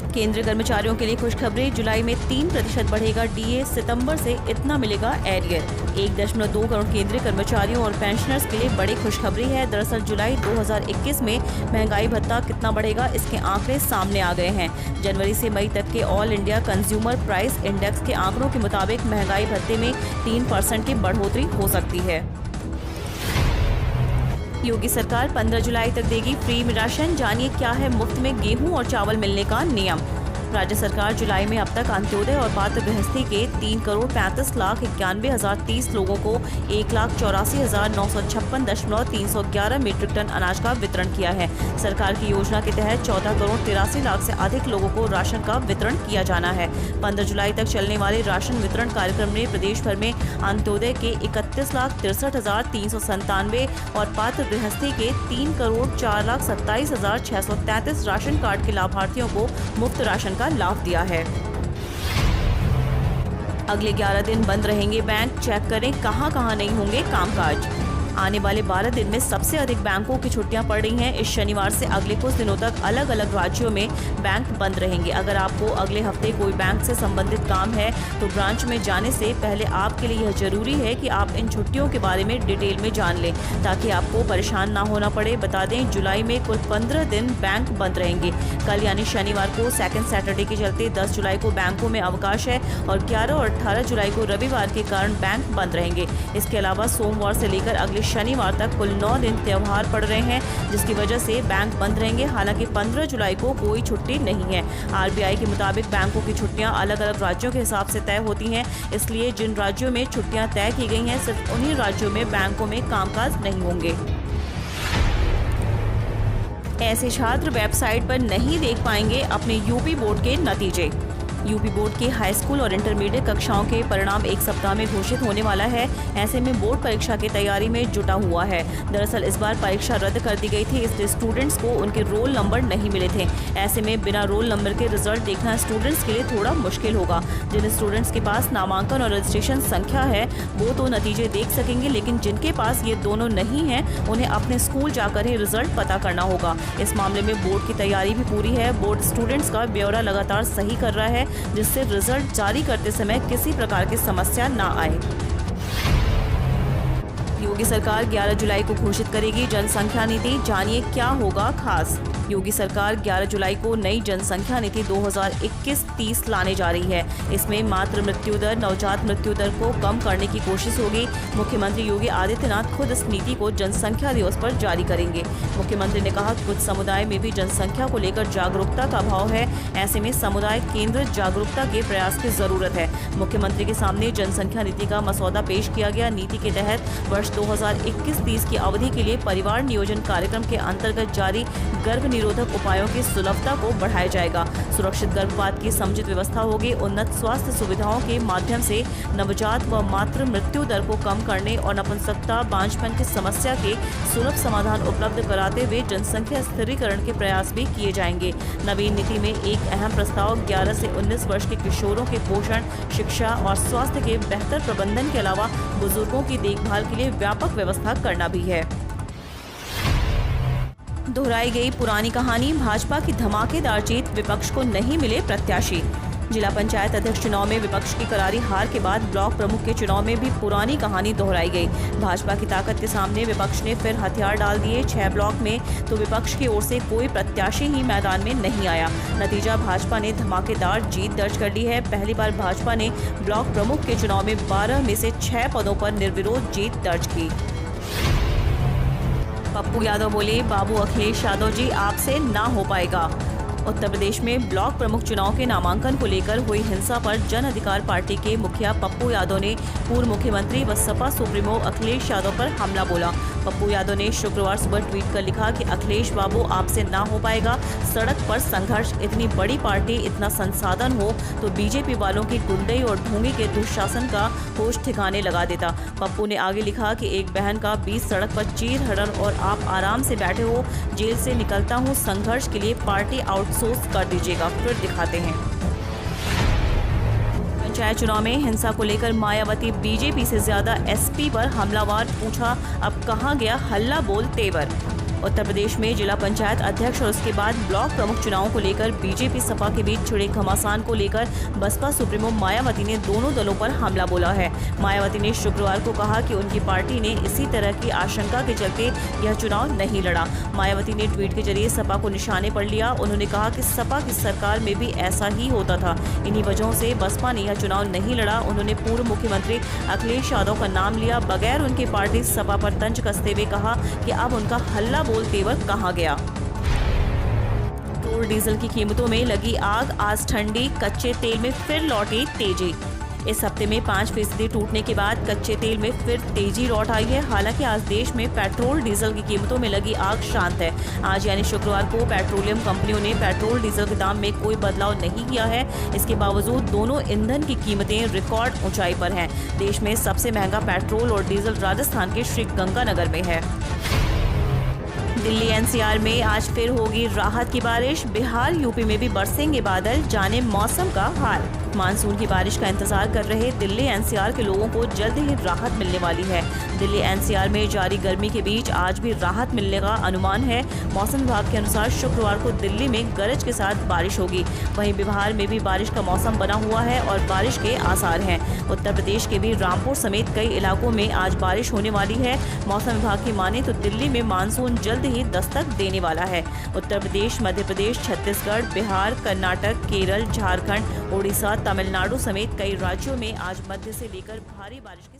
केंद्रीय कर्मचारियों के लिए खुशखबरी, जुलाई में 3% बढ़ेगा डीए, सितंबर से इतना मिलेगा एरियर। 1.2 करोड़ केंद्रीय कर्मचारियों और पेंशनर्स के लिए बड़ी खुशखबरी है। दरअसल जुलाई 2021 में महंगाई भत्ता कितना बढ़ेगा, इसके आंकड़े सामने आ गए हैं। जनवरी से मई तक के all India consumer price index के आंकड़ों के मुताबिक महंगाई भत्ते में 3% की बढ़ोतरी हो सकती है। योगी सरकार 15 जुलाई तक देगी फ्री राशन, जानिए क्या है मुफ्त में गेहूं और चावल मिलने का नियम। राज्य सरकार जुलाई में अब तक अंत्योदय और पात्र गृहस्थी के 3,35,91,030 लोगों को 1,84,956.311 मीट्रिक टन अनाज का वितरण किया है। सरकार की योजना के तहत 14,83 लाख से अधिक लोगों को राशन का वितरण किया जाना है। 15 जुलाई तक चलने वाले राशन वितरण कार्यक्रम में प्रदेश भर में अंत्योदय के 31,63,397 और पात्र गृहस्थी के 3,04,27,633 राशन कार्ड के लाभार्थियों को मुफ्त राशन का लाभ दिया है। अगले 11 दिन बंद रहेंगे बैंक, चेक करें कहां नहीं होंगे कामकाज। आने वाले 12 दिन में सबसे अधिक बैंकों की छुट्टियां पड़ रही हैं। इस शनिवार से अगले कुछ दिनों तक अलग अलग राज्यों में बैंक बंद रहेंगे। अगर आपको अगले हफ्ते कोई बैंक से संबंधित काम है तो ब्रांच में जाने से पहले आपके लिए यह जरूरी है कि आप इन छुट्टियों के बारे में डिटेल में जान लें ताकि आपको परेशान ना होना पड़े। बता दें, जुलाई में कुल 15 दिन बैंक बंद रहेंगे। कल यानी शनिवार को सेकंड सैटरडे के चलते 10 जुलाई को बैंकों में अवकाश है और 11 और 18 जुलाई को रविवार के कारण बैंक बंद रहेंगे। इसके अलावा सोमवार से लेकर अगले शनिवार तक कुल 9 दिन त्योहार पड़ रहे हैं, जिसकी वजह से बैंक बंद रहेंगे। हालांकि 15 जुलाई को कोई छुट्टी नहीं है। आरबीआई के मुताबिक बैंकों की छुट्टियां अलग अलग राज्यों के हिसाब से तय होती हैं, इसलिए जिन राज्यों में छुट्टियां तय की गई हैं सिर्फ उन्हीं राज्यों में बैंकों में कामकाज नहीं होंगे। ऐसे छात्र वेबसाइट पर नहीं देख पाएंगे अपने यूपी बोर्ड के नतीजे। यूपी बोर्ड के हाई स्कूल और इंटरमीडिएट कक्षाओं के परिणाम एक सप्ताह में घोषित होने वाला है। ऐसे में बोर्ड परीक्षा की तैयारी में जुटा हुआ है। दरअसल इस बार परीक्षा रद्द कर दी गई थी, इसलिए स्टूडेंट्स को उनके रोल नंबर नहीं मिले थे। ऐसे में बिना रोल नंबर के रिजल्ट देखना स्टूडेंट्स के लिए थोड़ा मुश्किल होगा। जिन स्टूडेंट्स के पास नामांकन और रजिस्ट्रेशन संख्या है वो तो नतीजे देख सकेंगे, लेकिन जिनके पास ये दोनों नहीं है उन्हें अपने स्कूल जाकर ही रिजल्ट पता करना होगा। इस मामले में बोर्ड की तैयारी भी पूरी है। बोर्ड स्टूडेंट्स का ब्यौरा लगातार सही कर रहा है, जिससे रिजल्ट जारी करते समय किसी प्रकार की समस्या ना आए। योगी सरकार 11 जुलाई को घोषित करेगी जनसंख्या नीति, जानिए क्या होगा खास। योगी सरकार 11 जुलाई को नई जनसंख्या नीति 2021-30 लाने जा रही है। इसमें मातृ मृत्यु दर, नवजात मृत्यु दर को कम करने की कोशिश होगी। मुख्यमंत्री योगी आदित्यनाथ खुद इस नीति को जनसंख्या दिवस पर जारी करेंगे। मुख्यमंत्री ने कहा, कुछ समुदाय में भी जनसंख्या को लेकर जागरूकता का अभाव है। ऐसे में समुदाय केंद्रित जागरूकता के प्रयास की जरूरत है। मुख्यमंत्री के सामने जनसंख्या नीति का मसौदा पेश किया गया। नीति के तहत वर्ष 2021-30 की अवधि के लिए परिवार नियोजन कार्यक्रम के अंतर्गत जारी गर्भ निरोधक उपायों की सुलभता को बढ़ाया जाएगा। सुरक्षित गर्भपात की समुचित व्यवस्था होगी। उन्नत स्वास्थ्य सुविधाओं के माध्यम से नवजात व मातृ मृत्यु दर को कम करने और नपुंसकता, बांझपन की समस्या के सुलभ समाधान उपलब्ध कराते हुए जनसंख्या स्थिरीकरण के प्रयास भी किए जाएंगे। नवीन नीति में एक अहम प्रस्ताव 11 से 19 वर्ष के किशोरों के पोषण, शिक्षा और स्वास्थ्य के बेहतर प्रबंधन के अलावा बुजुर्गों की देखभाल के लिए व्यापक व्यवस्था करना भी है। दोहराई गई पुरानी कहानी, भाजपा की धमाकेदार जीत, विपक्ष को नहीं मिले प्रत्याशी। जिला पंचायत अध्यक्ष चुनाव में विपक्ष की करारी हार के बाद ब्लॉक प्रमुख के चुनाव में भी पुरानी कहानी दोहराई गई। भाजपा की ताकत के सामने विपक्ष ने फिर हथियार डाल दिए। 6 ब्लॉक में तो विपक्ष की ओर से कोई प्रत्याशी ही मैदान में नहीं आया। नतीजा, भाजपा ने धमाकेदार जीत दर्ज कर ली है। पहली बार भाजपा ने ब्लॉक प्रमुख के चुनाव में 12 में से 6 पदों पर निर्विरोध जीत दर्ज की। पप्पू यादव बोले, बाबू अखिलेश यादव जी आपसे ना हो पाएगा। उत्तर प्रदेश में ब्लॉक प्रमुख चुनाव के नामांकन को लेकर हुई हिंसा पर जन अधिकार पार्टी के मुखिया पप्पू यादव ने पूर्व मुख्यमंत्री व सपा सुप्रीमो अखिलेश यादव पर हमला बोला। पप्पू यादव ने शुक्रवार सुबह ट्वीट कर लिखा कि अखिलेश बाबू आपसे ना हो पाएगा। सड़क पर संघर्ष, इतनी बड़ी पार्टी, इतना संसाधन हो तो बीजेपी वालों की गुंडई और ढोंगी के दुशासन का होश ठिकाने लगा देता। पप्पू ने आगे लिखा कि एक बहन का बीच सड़क पर चीर हरण और आप आराम से बैठे हो। जेल से निकलता हूँ, संघर्ष के लिए पार्टी आउटसोर्स कर दीजिएगा, फिर दिखाते हैं। पंचायत चुनाव में हिंसा को लेकर मायावती बीजेपी से ज्यादा एसपी पर हमलावर, पूछा अब कहां गया हल्ला बोल तेवर। उत्तर प्रदेश में जिला पंचायत अध्यक्ष और उसके बाद ब्लॉक प्रमुख चुनावों को लेकर बीजेपी सपा के बीच छिड़े घमासान को लेकर बसपा सुप्रीमो मायावती ने दोनों दलों पर हमला बोला है। मायावती ने शुक्रवार को कहा कि उनकी पार्टी ने इसी तरह की आशंका के चलते यह चुनाव नहीं लड़ा। मायावती ने ट्वीट के जरिए सपा को निशाने पर लिया। उन्होंने कहा कि सपा की सरकार में भी ऐसा ही होता था, इन्हीं वजहों से बसपा ने यह चुनाव नहीं लड़ा। उन्होंने पूर्व मुख्यमंत्री अखिलेश यादव का नाम लिया, बगैर उनकी पार्टी सपा पर तंज कसते हुए कहा कि अब उनका हल्ला बोल तेवर कहाँ गया। पेट्रोल डीजल की कीमतों में लगी आग, आज ठंडी कच्चे तेल में फिर लौटी तेजी। इस हफ्ते में 5% टूटने के बाद कच्चे तेल में फिर तेजी लौट आई है। हालांकि आज देश में पेट्रोल डीजल की कीमतों में लगी आग शांत है। आज यानी शुक्रवार को पेट्रोलियम कंपनियों ने पेट्रोल डीजल के दाम में कोई बदलाव नहीं किया है। इसके बावजूद दोनों ईंधन की कीमतें रिकॉर्ड ऊंचाई पर हैं। देश में सबसे महंगा पेट्रोल और डीजल राजस्थान के श्री गंगानगर में है। दिल्ली एनसीआर में आज फिर होगी राहत की बारिश। बिहार यूपी में भी बरसेंगे बादल, जाने मौसम का हाल। मानसून की बारिश का इंतजार कर रहे दिल्ली एनसीआर के लोगों को जल्द ही राहत मिलने वाली है। दिल्ली एनसीआर में जारी गर्मी के बीच आज भी राहत मिलने का अनुमान है। मौसम विभाग के अनुसार शुक्रवार को दिल्ली में गरज के साथ बारिश होगी। वहीं बिहार में भी बारिश का मौसम बना हुआ है और बारिश के आसार हैं। उत्तर प्रदेश के भी रामपुर समेत कई इलाकों में आज बारिश होने वाली है। मौसम विभाग की माने तो दिल्ली में मानसून जल्द ही दस्तक देने वाला है। उत्तर प्रदेश, मध्य प्रदेश, छत्तीसगढ़, बिहार, कर्नाटक, केरल, झारखंड, ओडिशा, तमिलनाडु समेत कई राज्यों में आज मध्य से लेकर भारी बारिश की